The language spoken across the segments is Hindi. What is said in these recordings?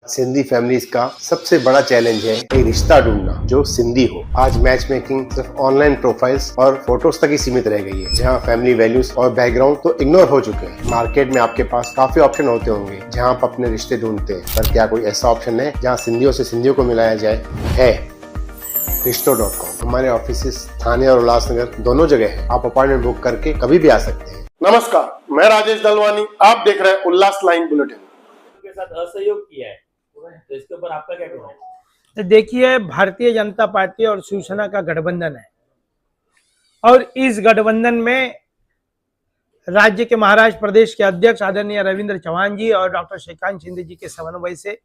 सिंधी फैमिलीज का सबसे बड़ा चैलेंज है एक रिश्ता ढूंढना जो सिंधी हो। आज मैच मेकिंग सिर्फ ऑनलाइन प्रोफाइल्स और फोटोज तक ही सीमित रह गई है, जहां फैमिली वैल्यूज और बैकग्राउंड तो इग्नोर हो चुके हैं। मार्केट में आपके पास काफी ऑप्शन होते होंगे जहां आप अपने रिश्ते ढूंढते हैं, पर क्या कोई ऐसा ऑप्शन है जहां सिंधियों से सिंधियों को मिलाया जाए? है रिश्तों.com। हमारे ऑफिस थाने और उल्लासनगर दोनों जगह है। आप अपॉइंटमेंट बुक करके कभी भी आ सकते हैं। नमस्कार, मैं राजेश दलवानी, आप देख रहे हैं उल्लास लाइन बुलेटिन। के साथ असहयोग किया है, तो इसके ऊपर आपका क्या कहना है? तो देखिए, भारतीय जनता पार्टी और शिवसेना का गठबंधन है और इस गठबंधन में राज्य के महाराष्ट्र प्रदेश के अध्यक्ष आदरणीय रविंद्र चौहान जी और डॉक्टर श्रीकांत शिंदे जी के समन्वय से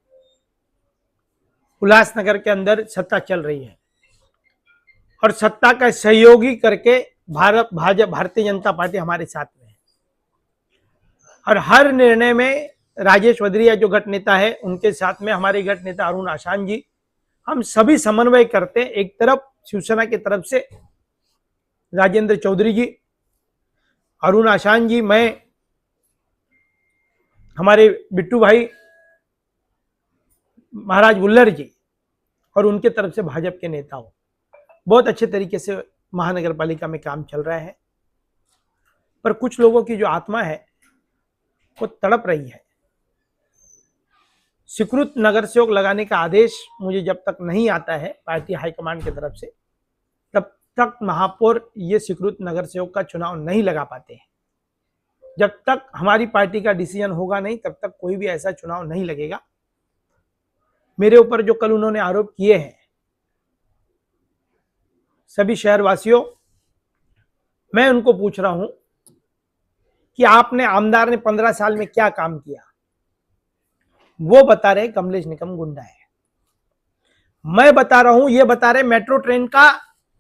उल्लासनगर के अंदर सत्ता चल रही है और सत्ता का सहयोगी करके भारतीय जनता पार्टी हमारे साथ में है और हर निर्णय में राजेश वदरिया जो गठ नेता है उनके साथ में हमारे गठ नेता अरुण आशान जी, हम सभी समन्वय करते हैं। एक तरफ शिवसेना की तरफ से राजेंद्र चौधरी जी, अरुण आशान जी, मैं, हमारे बिट्टू भाई महाराज बुल्लर जी और उनके तरफ से भाजपा के नेताओं, बहुत अच्छे तरीके से महानगर पालिका में काम चल रहा है। पर कुछ लोगों की जो आत्मा है वो तड़प रही है। स्वीकृत नगर सेवक लगाने का आदेश मुझे जब तक नहीं आता है पार्टी हाईकमांड की तरफ से, तब तक महापौर ये स्वीकृत नगर सेवक का चुनाव नहीं लगा पाते हैं। जब तक हमारी पार्टी का डिसीजन होगा नहीं, तब तक कोई भी ऐसा चुनाव नहीं लगेगा। मेरे ऊपर जो कल उन्होंने आरोप किए हैं, सभी शहरवासियों, मैं उनको पूछ रहा हूं कि आपने, आमदार ने 15 साल में क्या काम किया? वो बता रहे कमलेश निकम गुंडा है। मैं बता रहा हूं, ये बता रहे मेट्रो ट्रेन का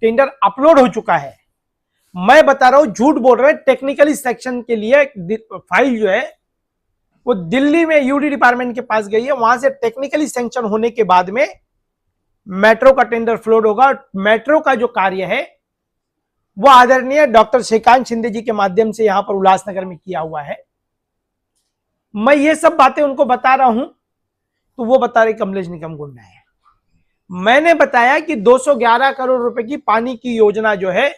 टेंडर अपलोड हो चुका है। मैं बता रहा हूं, झूठ बोल रहे, टेक्निकली सेक्शन के लिए फाइल जो है वो दिल्ली में यूडी डिपार्टमेंट के पास गई है। वहां से टेक्निकली सैंक्शन होने के बाद में मेट्रो का टेंडर फ्लोट होगा। मेट्रो का जो कार्य है वो आदरणीय डॉक्टर श्रीकांत शिंदे जी के माध्यम से यहां पर उल्लासनगर में किया हुआ है। मैं ये सब बातें उनको बता रहा हूं तो वो बता रहे कमलेश निकम गुंडा है। मैंने बताया कि 211 करोड़ रुपए की पानी की योजना जो है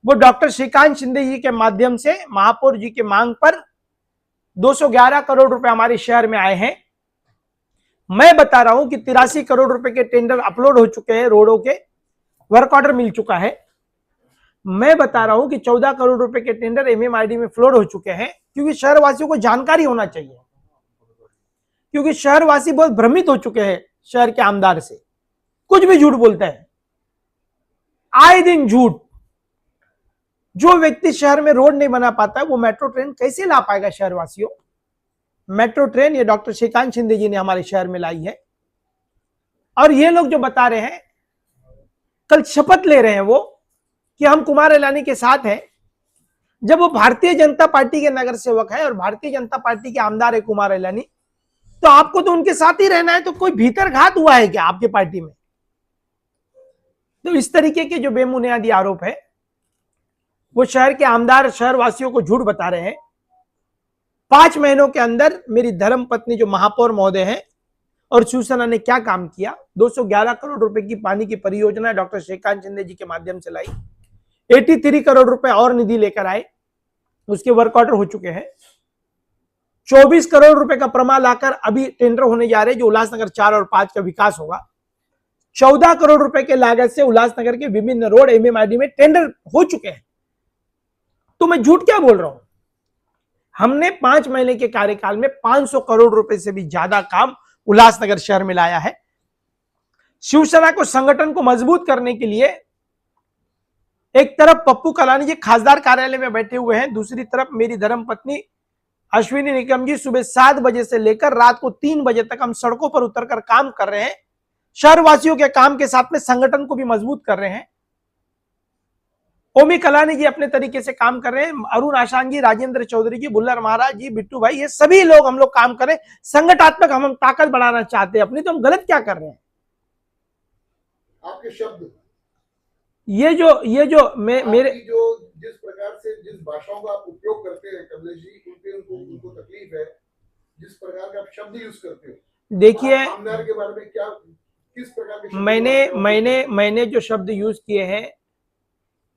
वो डॉक्टर श्रीकांत शिंदे जी के माध्यम से महापौर जी के मांग पर 211 करोड़ रुपए हमारे शहर में आए हैं। मैं बता रहा हूं कि 83 करोड़ रुपए के टेंडर अपलोड हो चुके हैं, रोडों के वर्क ऑर्डर मिल चुका है। मैं बता रहा हूं कि 14 करोड़ रुपए के टेंडर एमएमआरडी में फ्लोट हो चुके हैं, क्योंकि शहरवासियों को जानकारी होना चाहिए, क्योंकि शहरवासी बहुत भ्रमित हो चुके हैं शहर के आमदार से। कुछ भी झूठ बोलता है, आए दिन झूठ। जो व्यक्ति शहर में रोड नहीं बना पाता है वो मेट्रो ट्रेन कैसे ला पाएगा? शहरवासियों, मेट्रो ट्रेन ये डॉक्टर श्रीकांत शिंदे जी ने हमारे शहर में लाई है। और ये लोग जो बता रहे हैं, कल शपथ ले रहे हैं वो कि हम कुमार इलानी के साथ हैं, जब वो भारतीय जनता पार्टी के नगर सेवक है और भारतीय जनता पार्टी के आमदार है कुमार इलानी, तो आपको तो उनके साथ ही रहना है। तो कोई भीतरघात हुआ है क्या आपके पार्टी में? तो इस तरीके के जो बेबुनियादी आरोप है वो शहर के आमदार शहरवासियों को झूठ बता रहे हैं। 5 महीनों के अंदर मेरी धर्म पत्नी जो महापौर महोदय हैं और शिवसेना ने क्या काम किया? 211 करोड़ रुपए की पानी की परियोजना डॉक्टर श्रीकांत शिंदे जी के माध्यम से लाई। 83 करोड़ रुपए और निधि लेकर आए, उसके वर्क ऑर्डर हो चुके हैं। 24 करोड़ रुपए का प्रमा लाकर अभी टेंडर होने जा रहे हैं, जो उल्लासनगर 4 और 5 का विकास होगा। 14 करोड़ रुपए के लागत से उल्लासनगर के विभिन्न रोड एमएमआरडी में टेंडर हो चुके हैं। तो मैं झूठ क्या बोल रहा हूं? हमने 5 महीने के कार्यकाल में 500 करोड़ रुपए से भी ज्यादा काम उल्लासनगर शहर में लाया है। शिवसेना को, संगठन को मजबूत करने के लिए एक तरफ पप्पू कलानी जी खासदार कार्यालय में बैठे हुए हैं, दूसरी तरफ मेरी धर्मपत्नी अश्विनी निकम जी सुबह 7 बजे से लेकर रात को 3 बजे तक हम सड़कों पर उतरकर काम कर रहे हैं। शहरवासियों के काम के साथ में संगठन को भी मजबूत कर रहे हैं। ओमी कलानी जी अपने तरीके से काम कर रहे हैं, अरुण आशान जी, राजेंद्र चौधरी जी, बुल्लर महाराज जी, बिट्टू भाई, ये सभी लोग हम लोग काम कर रहे हैं। संगठनात्मक हम ताकत बढ़ाना चाहते हैं अपनी, तो हम गलत क्या कर रहे हैं? आपके शब्द, ये जो मेरे जो जिस प्रकार से जिस भाषाओं का आप उपयोग करते हैं कमलेश जी, उनको तकलीफ है, जिस प्रकार के आप शब्द यूज करते हो, देखिए, आमदार के बारे में क्या, किस प्रकार के शब्द मैंने जो शब्द यूज किए हैं,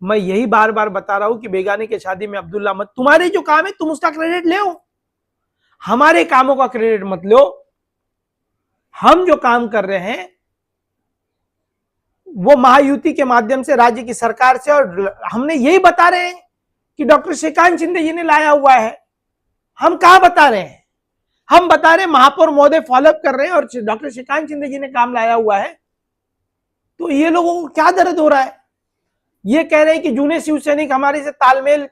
मैं यही बार बार बता रहा हूं कि बेगाने के शादी में अब्दुल्ला मत, तुम्हारे जो काम है तुम उसका क्रेडिट ले, हमारे कामों का क्रेडिट मत लो। हम जो काम कर रहे हैं वो महायुति के माध्यम से राज्य की सरकार से, और हमने यही बता रहे हैं कि डॉक्टर श्रीकांत शिंदे जी ने लाया हुआ है। हम कहां बता रहे हैं? हम बता रहे हैं महापौर महोदय फॉलोअप कर रहे हैं और डॉक्टर श्रीकांत शिंदे जी ने काम लाया हुआ है। तो ये लोगों को क्या दर्द हो रहा है? ये कह रहे हैं कि जूने शिव सैनिक हमारे से तालमेल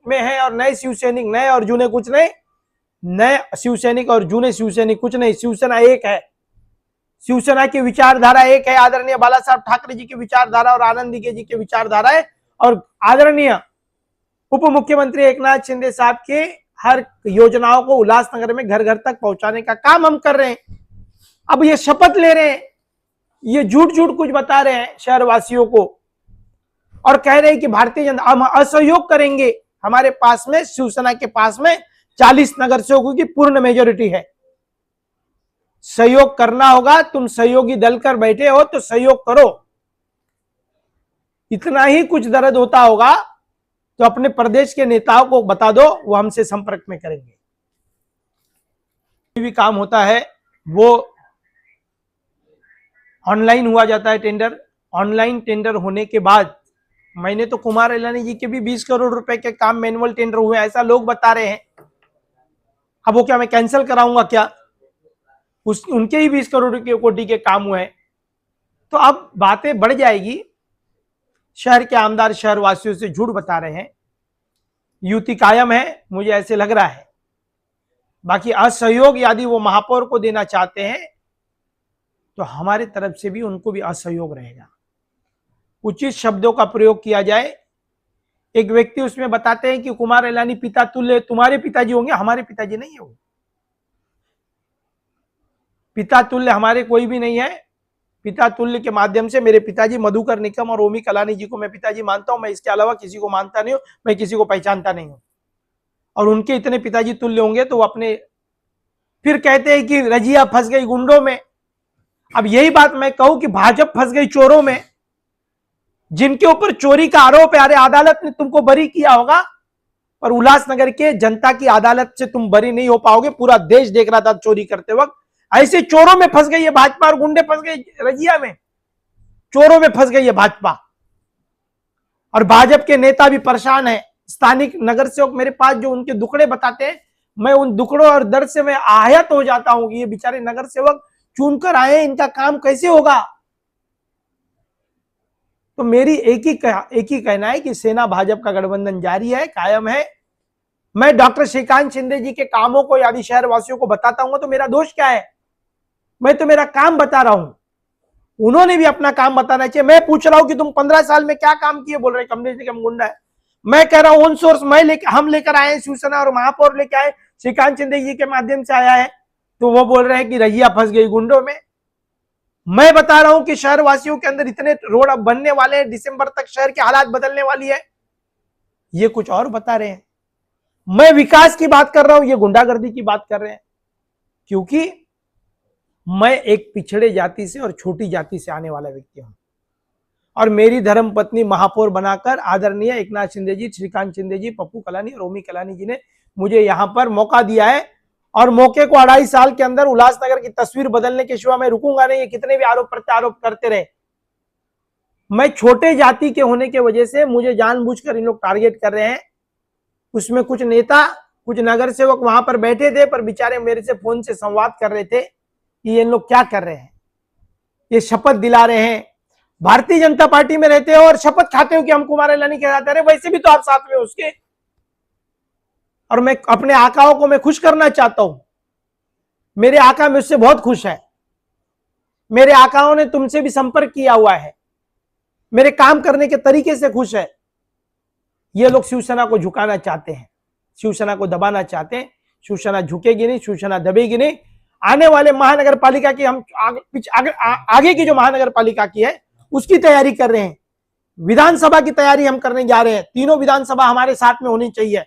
में है और नए शिव सैनिक, नए और जूने कुछ नहीं, नए शिव सैनिक और जूने शिव सैनिक कुछ नहीं, शिवसेना एक है। शिवसेना की विचारधारा एक है, आदरणीय बाला साहब ठाकरे जी की विचारधारा और आनंद दिघे जी की विचारधारा है, और आदरणीय उप मुख्यमंत्री एकनाथ शिंदे साहब के हर योजनाओं को उल्लासनगर में घर घर तक पहुंचाने का काम हम कर रहे हैं। अब ये शपथ ले रहे हैं, ये झूठ झूठ कुछ बता रहे हैं शहरवासियों को, और कह रहे हैं कि भारतीय जनता, हम असहयोग करेंगे। हमारे पास में, शिवसेना के पास में 40 नगर सेवकों की पूर्ण मेजोरिटी है। सहयोग करना होगा, तुम सहयोगी दल कर बैठे हो तो सहयोग करो। इतना ही कुछ दर्द होता होगा तो अपने प्रदेश के नेताओं को बता दो, वो हमसे संपर्क में करेंगे। कोई भी काम होता है वो ऑनलाइन हुआ जाता है टेंडर। ऑनलाइन टेंडर होने के बाद, मैंने तो कुमार इलानी जी के भी 20 करोड़ रुपए के काम मैनुअल टेंडर हुए, ऐसा लोग बता रहे हैं। अब वो क्या मैं कैंसिल कराऊंगा क्या? उनके ही 20 करोड़ के कोटि के काम हुए। तो अब बातें बढ़ जाएगी। शहर के आमदार शहरवासियों से झूठ बता रहे हैं। युति कायम है, मुझे ऐसे लग रहा है। बाकी असहयोग यदि वो महापौर को देना चाहते हैं तो हमारी तरफ से भी उनको भी असहयोग रहेगा। उचित शब्दों का प्रयोग किया जाए। एक व्यक्ति उसमें बताते हैं कि कुमार इलानी पिता तुल्य तुम्हारे पिताजी होंगे, हमारे पिताजी नहीं है वो। पिता तुल्य हमारे कोई भी नहीं है। पिता तुल्य के माध्यम से मेरे पिताजी मधुकर निकम और ओमी कलानी जी को मैं पिताजी मानता हूं। मैं इसके अलावा किसी को मानता नहीं हूं, मैं किसी को पहचानता नहीं हूं। और उनके इतने पिताजी तुल्य होंगे तो वो अपने, फिर कहते हैं कि रजिया फंस गई गुंडों में। अब यही बात मैं कहूं कि भाजपा फंस गई चोरों में, जिनके ऊपर चोरी का आरोप है। अरे अदालत ने तुमको बरी किया होगा, पर उल्लासनगर के जनता की अदालत से तुम बरी नहीं हो पाओगे। पूरा देश देख रहा था चोरी करते वक्त। ऐसे चोरों में फंस गई है भाजपा, और गुंडे फंस गए रजिया में, चोरों में फंस गई है भाजपा। और भाजपा के नेता भी परेशान है। स्थानिक नगर सेवक मेरे पास जो उनके दुखड़े बताते हैं, मैं उन दुखड़ों और दर्द से मैं आहत हो जाता हूं कि ये बेचारे नगर सेवक चुनकर आए, इनका काम कैसे होगा। तो मेरी एक ही कहना है कि सेना भाजपा का गठबंधन जारी है, कायम है। मैं डॉक्टर श्रीकांत शिंदे जी के कामों को यदि शहरवासियों को बताता हूं तो मेरा दोष क्या है? मैं तो मेरा काम बता रहा हूं, उन्होंने भी अपना काम बताना चाहिए। मैं पूछ रहा हूं कि तुम 15 साल में क्या काम किए, बोल रहे कमलेश निकम गुंडा है। मैं कह रहा हूं ऑन सोर्स हम लेकर आए, शिवसेना और महापौर लेकर आए, श्रीकांत शिंदे जी के माध्यम से आया है, तो वो बोल रहे हैं कि रजिया फंस गई गुंडों में। मैं बता रहा हूं कि शहरवासियों के अंदर इतने रोड अब बनने वाले हैं, दिसंबर तक शहर की हालात बदलने वाली है, ये कुछ और बता रहे हैं। मैं विकास की बात कर रहा हूं, ये गुंडागर्दी की बात कर रहे हैं। क्योंकि मैं एक पिछड़े जाति से और छोटी जाति से आने वाला व्यक्ति हूं, और मेरी धर्मपत्नी महापौर बनाकर आदरणीय एकनाथ शिंदे जी, श्रीकांत शिंदे जी, पप्पू कलानी और ओमी कलानी जी ने मुझे यहां पर मौका दिया है। और मौके को 2.5 साल के अंदर उल्लासनगर की तस्वीर बदलने के सिवा मैं रुकूंगा नहीं। ये कितने भी आरोप प्रत्यारोप करते रहे, मैं छोटे जाति के होने की वजह से मुझे जानबूझकर इन लोग टारगेट कर रहे हैं। उसमें कुछ नेता, कुछ नगर सेवक वहां पर बैठे थे, पर बेचारे मेरे से फोन से संवाद कर रहे थे कि ये लोग क्या कर रहे हैं, ये शपथ दिला रहे हैं। भारतीय जनता पार्टी में रहते हो और शपथ खाते हो कि हम कुमार इलानी कहलाते रहे, वैसे भी तो आप साथ में उसके। और मैं अपने आकाओं को मैं खुश करना चाहता हूं। मेरे आका मुझसे बहुत खुश है। मेरे आकाओं ने तुमसे भी संपर्क किया हुआ है, मेरे काम करने के तरीके से खुश है। ये लोग शिवसेना को झुकाना चाहते हैं, शिवसेना को दबाना चाहते हैं। शिवसेना झुकेगी नहीं, शिवसेना दबेगी नहीं। आने वाले महानगर पालिका की हम आगे की जो महानगर पालिका की है उसकी तैयारी कर रहे हैं। विधानसभा की तैयारी हम करने जा रहे हैं। तीनों विधानसभा हमारे साथ में होनी चाहिए।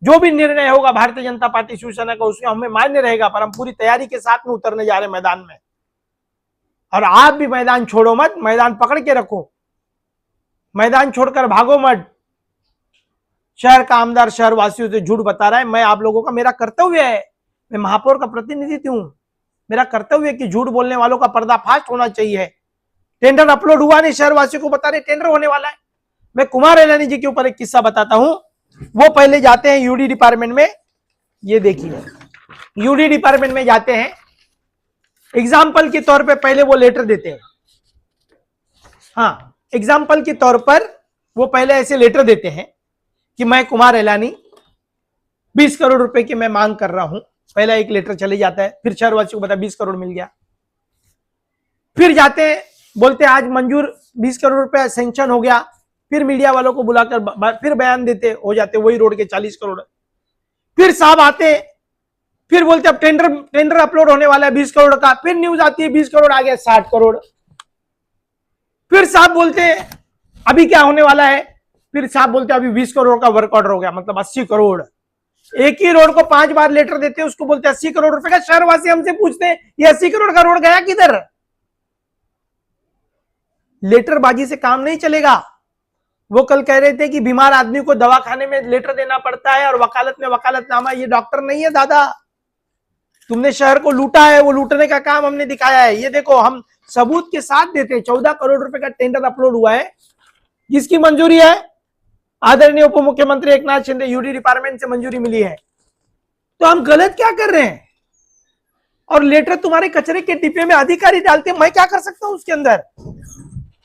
जो भी निर्णय होगा भारतीय जनता पार्टी शिवसेना का उसमें हमें मान्य रहेगा, पर हम पूरी तैयारी के साथ में उतरने जा रहे हैं मैदान में। और आप भी मैदान छोड़ो मत, मैदान पकड़ के रखो, मैदान छोड़कर भागो मत। शहर का आमदार शहर वासियों से झूठ बता रहा है। मैं आप लोगों का, मेरा कर्तव्य है, मैं महापौर का प्रतिनिधि हूं, मेरा कर्तव्य है कि झूठ बोलने वालों का पर्दाफाश होना चाहिए। टेंडर अपलोड हुआ नहीं, शहर वासियों को बता रहे टेंडर होने वाला है। मैं कुमार एलानी जी के ऊपर एक किस्सा बताता हूं। वो पहले जाते हैं यूडी डिपार्टमेंट में, ये देखिए यूडी डिपार्टमेंट में जाते हैं, एग्जाम्पल के तौर पे पहले वो लेटर देते हैं। हाँ, एग्जाम्पल के तौर पर वो पहले ऐसे लेटर देते हैं कि मैं कुमार एलानी 20 करोड़ रुपए की मैं मांग कर रहा हूं। पहला एक लेटर चले जाता है, फिर शहरवासियों को बता 20 करोड़ मिल गया। फिर जाते हैं, बोलते हैं आज मंजूर 20 करोड़ रुपए सैंक्शन हो गया। फिर मीडिया वालों को बुलाकर फिर बयान देते हो जाते वही रोड के 40 करोड़। फिर साहब आते, फिर बोलते अब टेंडर अपलोड होने वाला है 20 करोड़ का। फिर न्यूज आती है 20 करोड़ आ गया 60 करोड़। फिर साहब बोलते हैं अभी क्या होने वाला है, फिर साहब बोलते हैं अभी 20 करोड़ का वर्क ऑर्डर हो गया, मतलब 80 करोड़। एक ही रोड को 5 बार लेटर देते हैं, उसको बोलते हैं 80 करोड़ रुपए का। शहरवासी हमसे पूछते हैं ये 80 करोड़ का रोड गया किधर? लेटरबाजी से काम नहीं चलेगा। वो कल कह रहे थे कि बीमार आदमी को दवाखाने में लेटर देना पड़ता है और वकालत में वकालतनामा। ये डॉक्टर नहीं है दादा, तुमने शहर को लूटा है, वो लूटने का काम हमने दिखाया है। ये देखो हम सबूत के साथ देते हैं। 14 करोड़ रुपए का टेंडर अपलोड हुआ है, जिसकी मंजूरी है आदरणीय उप मुख्यमंत्री एकनाथ शिंदे, यूडी डिपार्टमेंट से मंजूरी मिली है। तो हम गलत क्या कर रहे हैं? और लेटर तुम्हारे कचरे के डिब्बे में अधिकारी डालते हैं, मैं क्या कर सकता हूं उसके अंदर?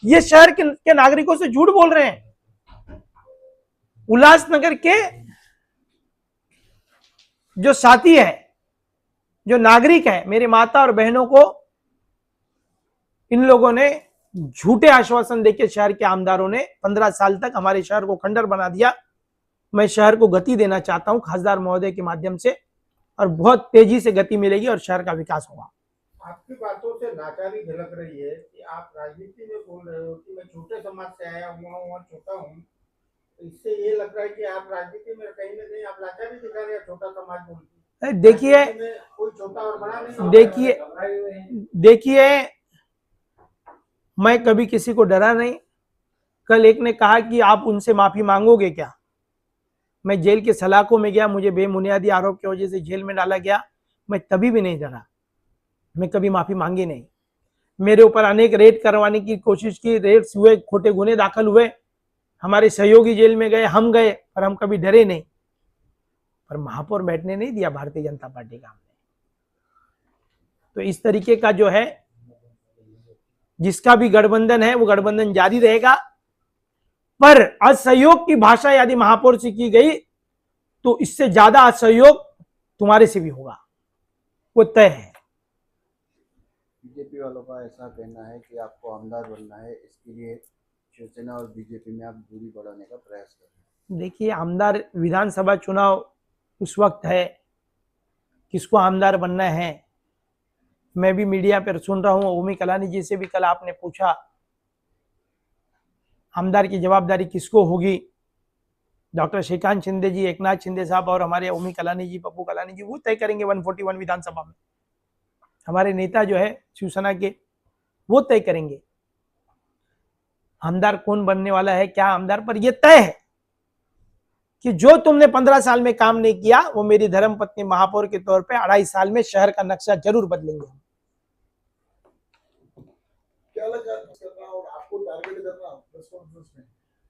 ये शहर के नागरिकों से झूठ बोल रहे हैं। उल्लासनगर के जो साथी है, जो नागरिक है, मेरी माता और बहनों को इन लोगों ने झूठे आश्वासन देके शहर के आमदारों ने 15 साल तक हमारे शहर को खंडर बना दिया। मैं शहर को गति देना चाहता हूं खासदार महोदय के माध्यम से, और बहुत तेजी से गति मिलेगी और शहर का विकास होगा। आपकी बातों से नाकारी झलक रही है कि आप राजनीति में बोल रहे हो कि मैं छोटे समाज से आया हुआ हूँ और छोटा हूँ। तो इससे ये लग रहा है कि आप राजनीति में कहीं ना कहीं आप लाचारी दिखा रहे हैं छोटा समाज बोल के। देखिए कोई छोटा और बड़ा नहीं। देखिए मैं कभी किसी को डरा नहीं। कल एक ने कहा कि आप उनसे माफी मांगोगे क्या? मैं जेल के सलाखों में गया, मुझे बेबुनियादी आरोप की वजह से जेल में डाला गया, मैं तभी भी नहीं डरा, मैं कभी माफी मांगी नहीं। मेरे ऊपर अनेक रेड करवाने की कोशिश की, रेड्स हुए, खोटे गुने दाखिल हुए, हमारे सहयोगी जेल में गए, हम गए, पर हम कभी डरे नहीं। पर महापौर बैठने नहीं दिया भारतीय जनता पार्टी का हमने। तो इस तरीके का जो है, जिसका भी गठबंधन है वो गठबंधन जारी रहेगा। पर असहयोग की भाषा यदि महापौर से की गई तो इससे ज्यादा असहयोग तुम्हारे से भी होगा, वो तय है। बीजेपी वालों का ऐसा कहना है कि आपको आमदार बनना है, इसके लिए शिवसेना और बीजेपी में आप दूरी बढ़ाने का प्रयास कर रहे हैं। देखिए, आमदार विधानसभा चुनाव उस वक्त है, किसको आमदार बनना है। मैं भी मीडिया पर सुन रहा हूँ, ओमी कलानी जी से भी कल आपने पूछा आमदार की जवाबदारी किसको होगी। डॉक्टर श्रीकांत शिंदे जी, एकनाथ शिंदे साहब और हमारे ओमी कलानी जी, पप्पू कलानी जी, वो तय करेंगे 141 विधानसभा में। हमारे नेता जो है शिवसेना के, वो तय करेंगे आमदार कौन बनने वाला है, क्या आमदार। पर यह तय है कि जो तुमने 15 साल में काम नहीं किया, वो मेरी धर्मपत्नी महापौर के तौर पे 2.5 साल में शहर का नक्शा जरूर बदलेंगे। क्या लगा करना और आपको टारगेट करना प्रेस कॉन्फ्रेंस में,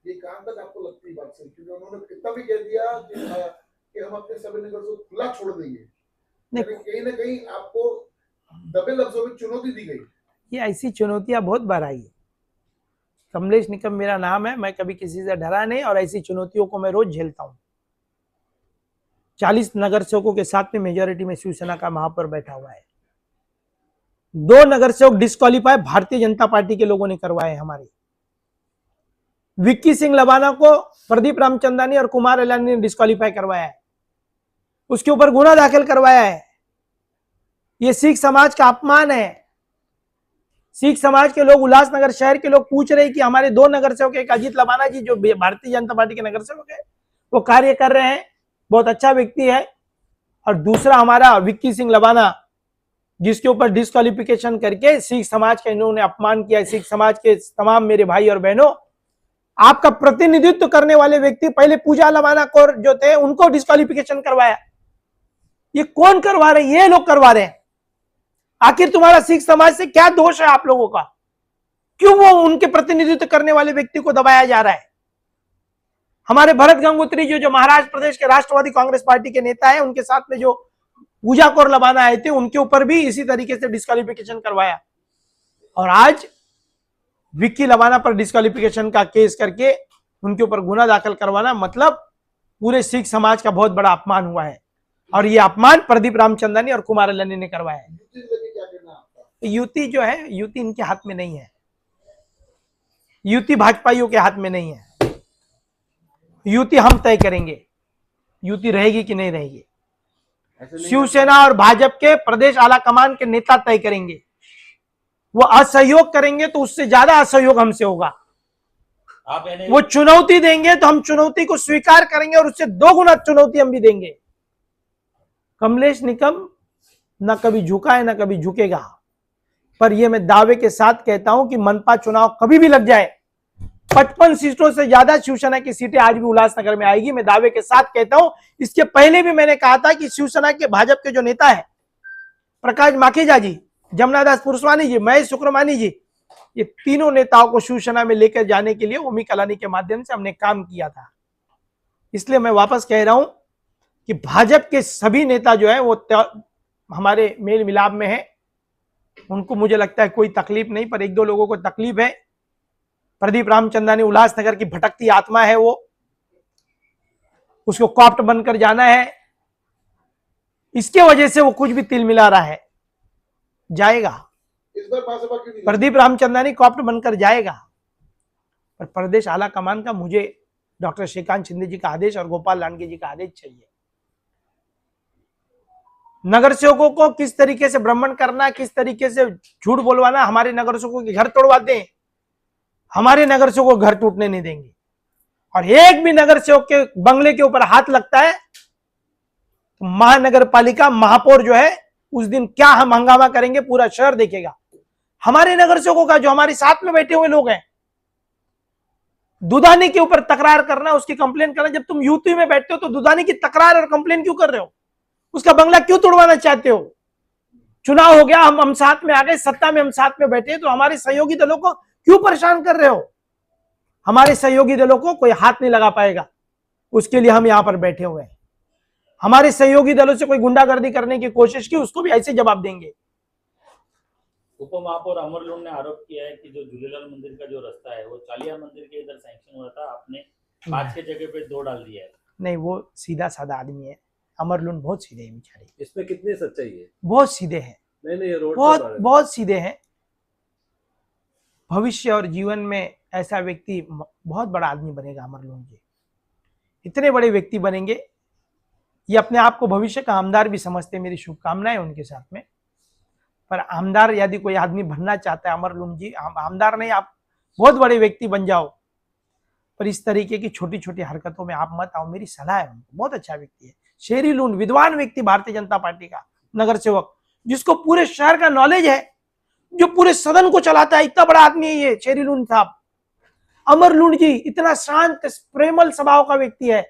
ये काम तक आपको लगती है बात सही? क्योंकि उन्होंने कितना भी कह दिया कि हम अपने सभी नगर को खुला छोड़ देंगे, लेकिन कहीं ना कहीं आपको दबे लफ्जों में चुनौती दी गई। ये ऐसी चुनौतियां बहुत बार आई है। कमलेश निकम मेरा नाम है, मैं कभी किसी से डरा नहीं और ऐसी चुनौतियों को मैं रोज झेलता हूं। 40 नगर सेवकों के साथ में मेजोरिटी में शिवसेना का महापौर बैठा हुआ है। 2 नगर सेवक डिस्क्वालीफाई भारतीय जनता पार्टी के लोगों ने करवाए हमारे। विक्की सिंह लबाना को प्रदीप रामचंदानी और कुमार एलानी ने डिस्क्वालीफाई करवाया है, उसके ऊपर गुना दाखिल करवाया है। ये सिख समाज का अपमान है। सिख समाज के लोग, उल्लासनगर शहर के लोग पूछ रहे हैं कि हमारे 2 नगर सेवक, एक अजीत लबाना जी जो भारतीय जनता पार्टी के नगर सेवक है, वो कार्य कर रहे हैं, बहुत अच्छा व्यक्ति है। और दूसरा हमारा विक्की सिंह लबाना, जिसके ऊपर डिस्क्वालिफिकेशन करके सिख समाज का इन्होंने अपमान किया। सिख समाज के तमाम मेरे भाई और बहनों, आपका प्रतिनिधित्व करने वाले व्यक्ति पहले पूजा लबाना कौर जो थे उनको डिस्क्वालिफिकेशन करवाया। ये कौन करवा रहे हैं? ये लोग करवा रहे हैं। आखिर तुम्हारा सिख समाज से क्या दोष है आप लोगों का? क्यों वो उनके प्रतिनिधित्व करने वाले व्यक्ति को दबाया जा रहा है? हमारे भरत गंगोत्री जो महाराष्ट्र प्रदेश के राष्ट्रवादी कांग्रेस पार्टी के नेता है, उनके साथ में जो पूजा कौर लबाना आए थे, उनके ऊपर भी इसी तरीके से डिस्क्वालिफिकेशन करवाया। और आज विक्की लबाना पर डिस्क्वालिफिकेशन का केस करके उनके ऊपर गुना दाखिल करवाना, मतलब पूरे सिख समाज का बहुत बड़ा अपमान हुआ है। और ये अपमान प्रदीप रामचंदानी और कुमार अलानी ने करवाया है। क्या कहना है आपका? युति जो है, युति इनके हाथ में नहीं है। युति भाजपाइयों के हाथ में नहीं है। युति हम तय करेंगे, युति रहेगी कि नहीं रहेगी। शिवसेना और भाजपा के प्रदेश आला कमान के नेता तय करेंगे। वो असहयोग करेंगे तो उससे ज्यादा असहयोग हमसे होगा। आप यानी वो चुनौती देंगे तो हम चुनौती को स्वीकार करेंगे और उससे 2 गुना चुनौती हम भी देंगे। कमलेश निकम न कभी झुका है न कभी झुकेगा। पर यह मैं दावे के साथ कहता हूं कि मनपा चुनाव कभी भी लग जाए, 55 सीटों से ज्यादा शिवसेना की सीटें आज भी उल्लासनगर में आएगी। मैं दावे के साथ कहता हूं। इसके पहले भी मैंने कहा था कि शिवसेना के भाजपा के जो नेता है, प्रकाश माखीजा जी, जमुनादास पुरस्वानी जी, महेश शुक्रमानी जी, ये तीनों नेताओं को शिवसेना में लेकर जाने के लिए उमी कलानी के माध्यम से हमने काम किया था। इसलिए मैं वापस कह रहा हूं कि भाजपा के सभी नेता जो है वो हमारे मेल मिलाप में है। उनको मुझे लगता है कोई तकलीफ नहीं, पर 1-2 लोगों को तकलीफ है। प्रदीप रामचंदानी उल्लासनगर की भटकती आत्मा है, वो उसको कॉप्ट बनकर जाना है। इसके वजह से वो कुछ भी तिल मिला रहा है, जाएगा। इस बार भाजपा क्यों नहीं? प्रदीप रामचंदानी कॉप्ट बनकर जाएगा। पर प्रदेश आला कमान का मुझे डॉक्टर श्रीकांत शिंदे जी का आदेश और गोपाल लांडगे जी का आदेश चाहिए। नगर सेवकों को किस तरीके से भ्रमण करना, किस तरीके से झूठ बोलवाना, हमारे नगर सेवकों के घर तोड़वा दें, हमारे नगर सेवकों को घर टूटने नहीं देंगे। और एक भी नगर सेवक के बंगले के ऊपर हाथ लगता है तो महानगर पालिका महापौर जो है उस दिन क्या हम हंगामा करेंगे पूरा शहर देखेगा। हमारे नगर सेवकों का, जो हमारे साथ में बैठे हुए लोग हैं, दुधानी के ऊपर तकरार करना, उसकी कंप्लेन करना। जब तुम यूपी में बैठते हो तो दुधानी की तकरार और कंप्लेन क्यों कर रहे हो? उसका बंगला क्यों तोड़वाना चाहते हो? चुनाव हो गया, हम साथ में आ गए, सत्ता में हम साथ में बैठे, तो हमारे सहयोगी दलों को क्यों परेशान कर रहे हो? हमारे सहयोगी दलों को कोई हाथ नहीं लगा पाएगा, उसके लिए हम यहां पर बैठे हुए हैं। हमारे सहयोगी दलों से कोई गुंडागर्दी करने की कोशिश की, उसको भी ऐसे जवाब देंगे। उप महापौर अमर लुंड ने आरोप किया है कि जो झूलेलाल मंदिर का जो रास्ता है वो चालिया मंदिर के इधर सैंक्शन हुआ था, आपने 5 के जगह पे 2 डाल दिया है। नहीं, वो सीधा साधा आदमी है। अमर लुंड बहुत सीधे हैं बेचारे, इसमें कितनी सच्चाई है? बहुत सीधे हैं, नहीं ये रोड बहुत सीधे हैं। भविष्य और जीवन में ऐसा व्यक्ति बहुत बड़ा आदमी बनेगा अमर लुंड जी। इतने बड़े व्यक्ति बनेंगे, ये अपने आप को भविष्य का आमदार भी समझते। मेरी शुभकामनाएं उनके साथ में। पर आमदार यदि कोई आदमी बनना चाहता है, अमर लुंड जी आमदार नहीं, आप बहुत बड़े व्यक्ति बन जाओ, पर इस तरीके की छोटी छोटी हरकतों में आप मत आओ, मेरी सलाह है उनको। बहुत अच्छा व्यक्ति है शेरी लुंड, विद्वान व्यक्ति, भारतीय जनता पार्टी का नगर सेवक, जिसको पूरे शहर का नॉलेज है, जो पूरे सदन को चलाता है। इतना बड़ा आदमी है ये शेरी लुंड साहब। अमर लुंड जी इतना शांत प्रेमल स्वभाव का व्यक्ति है,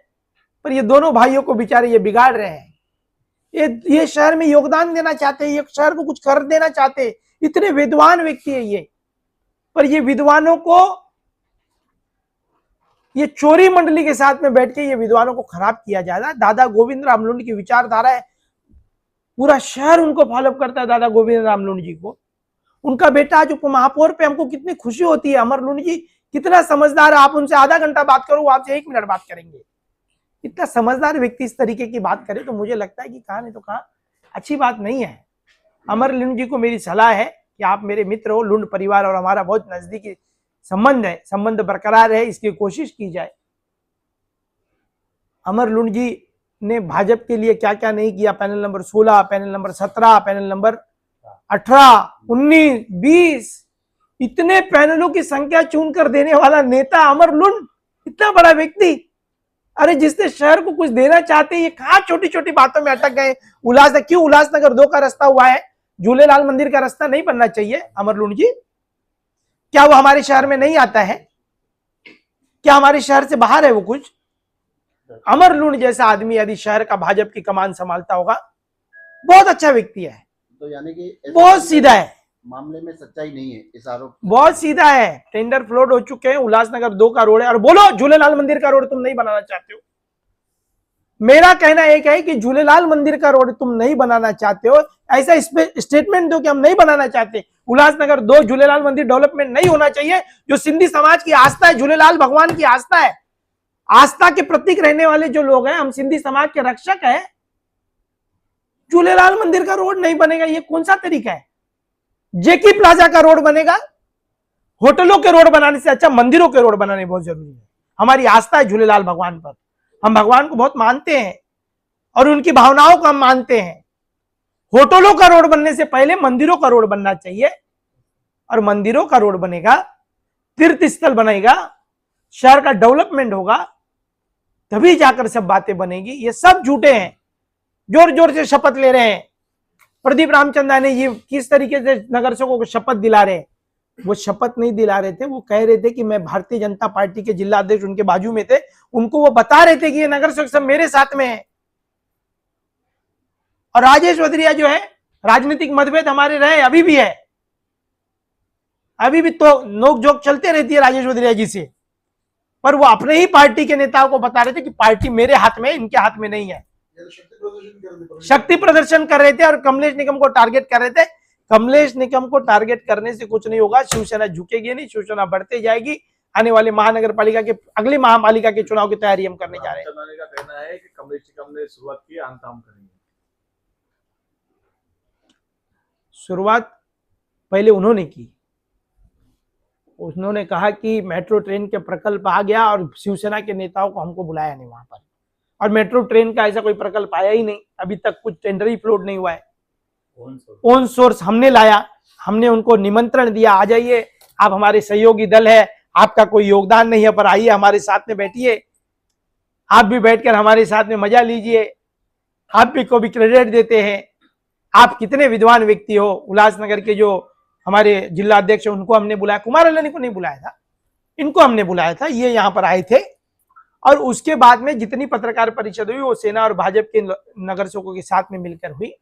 पर ये दोनों भाइयों को बेचारे ये बिगाड़ रहे हैं। ये शहर में योगदान देना चाहते हैं, ये शहर को कुछ कर देना चाहते हैं। इतने विद्वान व्यक्ति है ये, पर ये विद्वानों को, ये चोरी मंडली के साथ में बैठ के ये विद्वानों को खराब किया जा रहा है। दादा गोविंद राम लुंड की विचारधारा है, पूरा शहर उनको फॉलो करता है, दादा गोविंद राम लुंड जी को। उनका बेटा आज उप महापौर पे, हमको कितनी खुशी होती है। अमर लुंड जी कितना समझदार है, आप उनसे आधा घंटा बात करो, आपसे 1 मिनट बात करेंगे। इतना समझदार व्यक्ति इस तरीके की बात करे तो मुझे लगता है कि कहां नहीं तो कहां अच्छी बात नहीं है। अमर लुंड जी को मेरी सलाह है कि आप मेरे मित्र हो, लुंड परिवार और हमारा बहुत नजदीकी संबंध है, संबंध बरकरार है, इसकी कोशिश की जाए। अमर लुंड जी ने भाजपा के लिए क्या क्या नहीं किया, panel number 16, panel number 17, panel number 18, 19, 20, इतने पैनलों की संख्या चुनकर देने वाला नेता अमर लुंड, इतना बड़ा व्यक्ति, अरे जिसने शहर को कुछ देना चाहते हैं, ये कहाँ छोटी छोटी बातों में अटक गए। क्यों उल्लासनगर 2 का रास्ता हुआ है, झूलेलाल मंदिर का रास्ता नहीं बनना चाहिए? अमरलूण जी, क्या वो हमारे शहर में नहीं आता है? क्या हमारे शहर से बाहर है वो कुछ? अमरलूण जैसा आदमी यदि शहर का भाजपा की कमान संभालता होगा, बहुत अच्छा व्यक्ति है, तो यानी कि बहुत सीधा है, मामले में सच्चाई नहीं है इस आरोप। बहुत सीधा है। टेंडर फ्लोट हो चुके हैं, उल्लासनगर 2 का रोड है, और बोलो झूलेलाल मंदिर का रोड तुम नहीं बनाना चाहते हो। मेरा कहना एक है कि झूलेलाल मंदिर का रोड तुम नहीं बनाना चाहते हो, ऐसा स्टेटमेंट दो कि हम नहीं बनाना चाहते। उल्लासनगर 2 झूलेलाल मंदिर डेवलपमेंट नहीं होना चाहिए। जो सिंधी समाज की आस्था है, झूलेलाल भगवान की आस्था है, आस्था के प्रतीक रहने वाले जो लोग हैं, हम सिंधी समाज के रक्षक हैं। झूलेलाल मंदिर का रोड नहीं बनेगा, ये कौन सा तरीका है? जेकी प्लाजा का रोड बनेगा। होटलों के रोड बनाने से अच्छा मंदिरों के रोड बनाने बहुत जरूरी है। हमारी आस्था है झूलेलाल भगवान पर, हम भगवान को बहुत मानते हैं और उनकी भावनाओं को हम मानते हैं। होटलों का रोड बनने से पहले मंदिरों का रोड बनना चाहिए, और मंदिरों का रोड बनेगा, तीर्थ स्थल बनेगा, शहर का डेवलपमेंट होगा, तभी जाकर सब बातें बनेगी। ये सब झूठे हैं, जोर जोर से शपथ ले रहे हैं। प्रदीप रामचंद्र ने ये किस तरीके से नगर सेवकों को शपथ दिला रहे हैं? वो शपथ नहीं दिला रहे थे, वो कह रहे थे कि मैं भारतीय जनता पार्टी के जिला अध्यक्ष उनके बाजू में थे, उनको वो बता रहे थे कि ये नगर सेवक सब मेरे साथ में है। और राजेश वधरिया जो है, राजनीतिक मतभेद हमारे रहे, अभी भी है, अभी भी तो नोकझोंक चलते रहती है राजेश वधरिया जी से, पर वो अपने ही पार्टी के नेताओं को बता रहे थे कि पार्टी मेरे हाथ में है, इनके हाथ में नहीं है। शक्ति प्रदर्शन कर रहे थे और कमलेश निकम को टारगेट कर रहे थे। कमलेश निकम को टारगेट करने से कुछ नहीं होगा, शिवसेना झुकेगी नहीं, शिवसेना बढ़ते जाएगी। आने वाले महानगर पालिका के, अगली महापालिका के चुनाव की तैयारी हम करने जा रहे हैं। का कहना है कि कमलेश निकम ने शुरुआत की, अंत हम करेंगे। शुरुआत पहले उन्होंने की, उन्होंने कहा कि मेट्रो ट्रेन के प्रकल्प आ गया और शिवसेना के नेताओं को हमको बुलाया नहीं वहां पर, और मेट्रो ट्रेन का ऐसा कोई प्रकल्प आया ही नहीं, अभी तक कुछ टेंडर ही फ्लोट नहीं हुआ है। ओन सोर्स हमने लाया, हमने उनको निमंत्रण दिया, आ जाइए, आप हमारे सहयोगी दल है, आपका कोई योगदान नहीं है, पर आइए हमारे साथ में बैठिए, आप भी बैठकर हमारे साथ में मजा लीजिए, आप भी को भी क्रेडिट देते हैं, आप कितने विद्वान व्यक्ति हो। उल्लासनगर के जो हमारे जिला अध्यक्ष है उनको हमने बुलाया, कुमार अलानी को नहीं बुलाया था, इनको हमने बुलाया था, ये यहाँ पर आए थे। और उसके बाद में जितनी पत्रकार परिषद हुई वो सेना और भाजपा के नगर सेवकों के साथ में मिलकर हुई।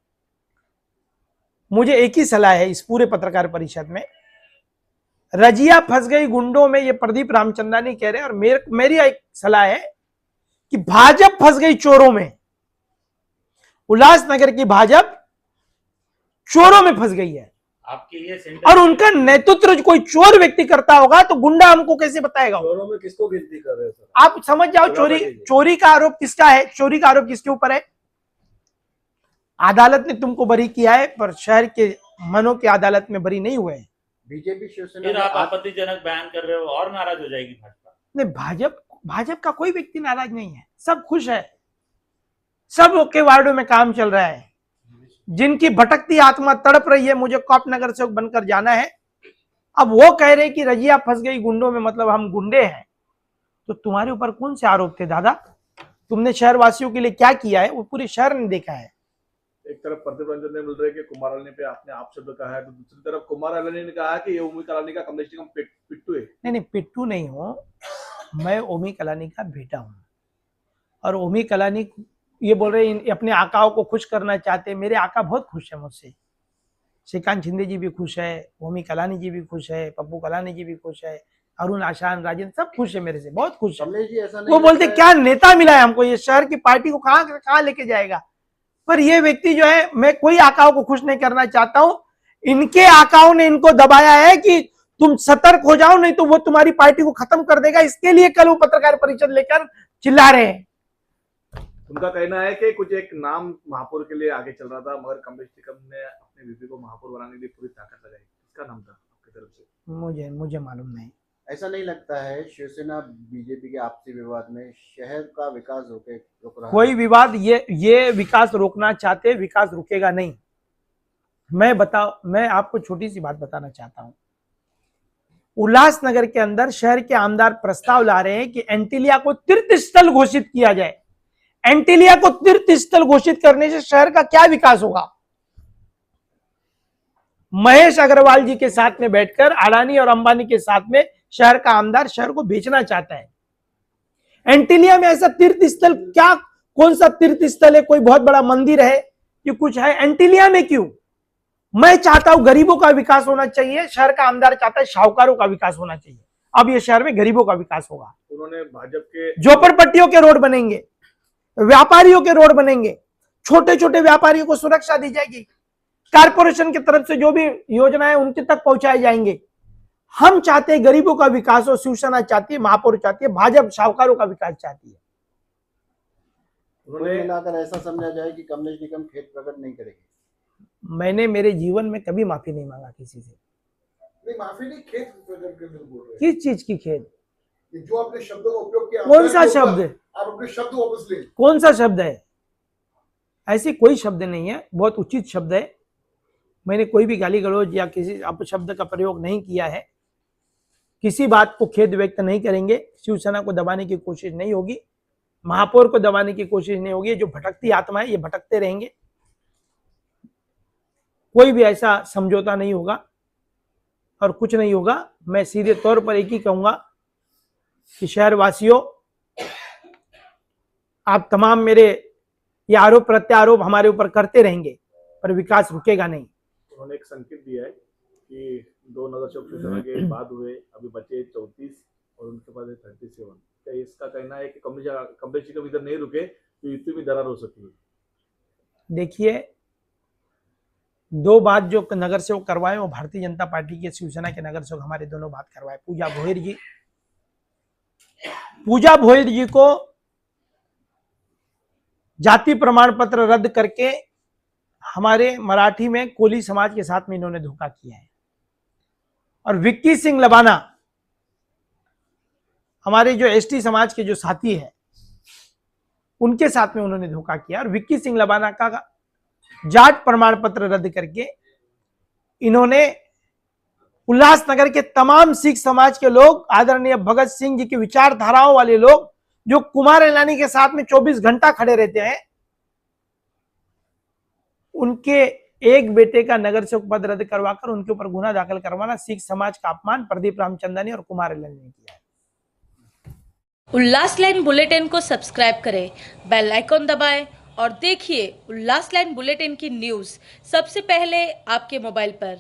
मुझे एक ही सलाह है इस पूरे पत्रकार परिषद में, रजिया फंस गई गुंडों में, ये प्रदीप रामचंद्रानी कह रहे हैं, और मेरी एक सलाह है कि भाजपा फंस गई चोरों में। उल्लासनगर की भाजपा चोरों में फंस गई है, आपके ये और उनका नेतृत्व कोई चोर व्यक्ति करता होगा तो गुंडा हमको कैसे बताएगा? चोरों में किसको गिनती कर रहे हो सर? आप समझ जाओ, चोरी का आरोप किसका है? चोरी का आरोप किसके ऊपर है? अदालत ने तुमको बरी किया है, पर शहर के मनों की अदालत में बरी नहीं हुए हैं। बीजेपी फिर शिवसेना आप आपत्तिजनक बयान कर रहे हो और नाराज हो जाएगी भाजपा। नहीं, भाजपा का कोई व्यक्ति नाराज नहीं है, सब खुश है, सब के वार्डों में काम चल रहा है। जिनकी भटकती आत्मा तड़प रही है मुझे कॉप नगर सेवक बनकर जाना है, अब वो कह रहे कि रजिया फंस गई गुंडों में, मतलब हम गुंडे हैं। तो तुम्हारे ऊपर कौन से आरोप थे दादा? तुमने शहरवासियों के लिए क्या किया है वो पूरे शहर ने देखा है। एक तरफ प्रदीप रंजन ने बोल रहे कि कुमार अलानी पे आपने आप शब्द कहा है, तो दूसरी तरफ कुमार अलानी ने कहा कि ये ओमी कलानी का कमलेश निकम पिट्टू है। नहीं, पिट्टू नहीं हूं मैं, ओमी कलानी का बेटा हूं, और ओमी कलानी ये बोल रहे हैं अपने आकाओं को खुश करना चाहते हैं। मेरे आका बहुत खुश है मुझसे, श्रीकांत शिंदे जी भी खुश है, ओमी कलानी जी भी खुश है, पप्पू कलानी जी भी खुश है, अरुण आशान राजेंद्र सब खुश है मेरे से, बहुत खुश है। कमलेश जी ऐसा नहीं वो बोलते क्या नेता मिला है हमको, ये शहर की पार्टी को कहाँ लेके जाएगा। पर ये व्यक्ति जो है, मैं कोई आकाओं को खुश नहीं करना चाहता हूं, इनके आकाओं ने इनको दबाया है कि तुम सतर्क हो जाओ, नहीं तो वो तुम्हारी पार्टी को खत्म कर देगा। इसके लिए कल वो पत्रकार परिषद लेकर चिल्ला रहे हैं। उनका कहना है कि कुछ एक नाम महापौर के लिए आगे चल रहा था, मगर कमलेश निकम ने अपने बीबी को महापौर बनाने के लिए पूरी ताकत लगाई। इसका नाम था आपकी तरफ से? मुझे मालूम नहीं। ऐसा नहीं लगता है शिवसेना बीजेपी के आपसी विवाद में शहर का विकास रोक रहा है? कोई विवाद, ये विकास रोकना चाहते, विकास रुकेगा नहीं। मैं आपको छोटी सी बात बताना चाहता हूं। उल्लासनगर के अंदर शहर के आमदार प्रस्ताव ला रहे हैं कि एंटीलिया को तीर्थ स्थल घोषित किया जाए। एंटीलिया को तीर्थ स्थल घोषित करने से शहर का क्या विकास होगा? महेश अग्रवाल जी के साथ में बैठकर अडानी और अंबानी के साथ में शहर का आमदार शहर को बेचना चाहता है। एंटीलिया में ऐसा तीर्थ स्थल क्या, कौन सा तीर्थ स्थल है? कोई बहुत बड़ा मंदिर है कि कुछ है? एंटीलिया में क्यों? मैं चाहता हूं गरीबों का विकास होना चाहिए, शहर का आमदार चाहता है शाहूकारों का विकास होना चाहिए। अब ये शहर में गरीबों का विकास होगा। उन्होंने भाजपा के झोपड़पट्टियों के रोड बनेंगे, व्यापारियों के रोड बनेंगे, छोटे छोटे व्यापारियों को सुरक्षा दी जाएगी, कारपोरेशन की तरफ से जो भी योजनाएं उनके तक पहुंचाए जाएंगे। हम चाहते हैं गरीबों का विकास हो, शिवसेना चाहती है, महापौर चाहती है, भाजपा शाहूकारों का विकास चाहती है। कुल मिलाकर ऐसा समझा जाए कि कमलेश निकम खेत प्रकट नहीं करेंगे। मैंने मेरे जीवन में कभी माफी नहीं मांगा किसी से। नहीं, माफी नहीं, खेत प्रकट करने को बोल रहे हैं। किस चीज की खेद? ये जो आपने शब्दों का उपयोग किया, कौन सा शब्द है? आप अपने शब्द वापस लें। कौन सा शब्द है? ऐसी कोई शब्द नहीं है, बहुत उचित शब्द है। मैंने कोई भी गाली गलौज या किसी अपशब्द का प्रयोग नहीं किया है। किसी बात को खेद व्यक्त नहीं करेंगे। शिवसेना को दबाने की कोशिश नहीं होगी, महापौर को दबाने की कोशिश नहीं होगी। जो भटकती आत्मा है ये भटकते रहेंगे, कोई भी ऐसा समझौता नहीं होगा और कुछ नहीं होगा। मैं सीधे तौर पर एक ही कहूंगा कि शहरवासियों, आप तमाम मेरे ये आरोप प्रत्यारोप हमारे ऊपर करते रहेंगे पर विकास रुकेगा नहीं। उन्होंने एक संकेत दिया है कि 2 नगर चौक शिवसेना के बाद हुए, अभी बचे 34 और उनके बाद 37। क्या इसका कहना है कि कमलेश निकम इधर नहीं रुके तो युति में दरार हो सकती है? देखिए, 2 बात जो नगर सेवक करवाए वो भारतीय जनता पार्टी के, शिवसेना के नगर सेवक हमारे दोनों बात करवाए। पूजा भोयर जी को जाति प्रमाण पत्र रद्द करके हमारे मराठी में कोली समाज के साथ में इन्होंने धोखा किया है। और विक्की सिंह लबाना हमारे जो एसटी समाज के जो साथी है उनके साथ में उन्होंने धोखा किया। और विक्की सिंह लबाना का जाट प्रमाण पत्र रद्द करके इन्होंने उल्लासनगर के तमाम सिख समाज के लोग, आदरणीय भगत सिंह जी की विचारधाराओं वाले लोग जो कुमार इलानी के साथ में 24 घंटा खड़े रहते हैं, उनके एक बेटे का नगर सेवक पद रद्द करवाकर उनके ऊपर गुना दाखिल करवाना सिख समाज का अपमान प्रदीप रामचंदानी और कुमार इलानी ने किया है। उल्लास लाइन बुलेटिन को सब्सक्राइब करें, बेल आइकॉन दबाएं और देखिए उल्लास लाइन बुलेटिन की न्यूज़ सबसे पहले आपके मोबाइल पर।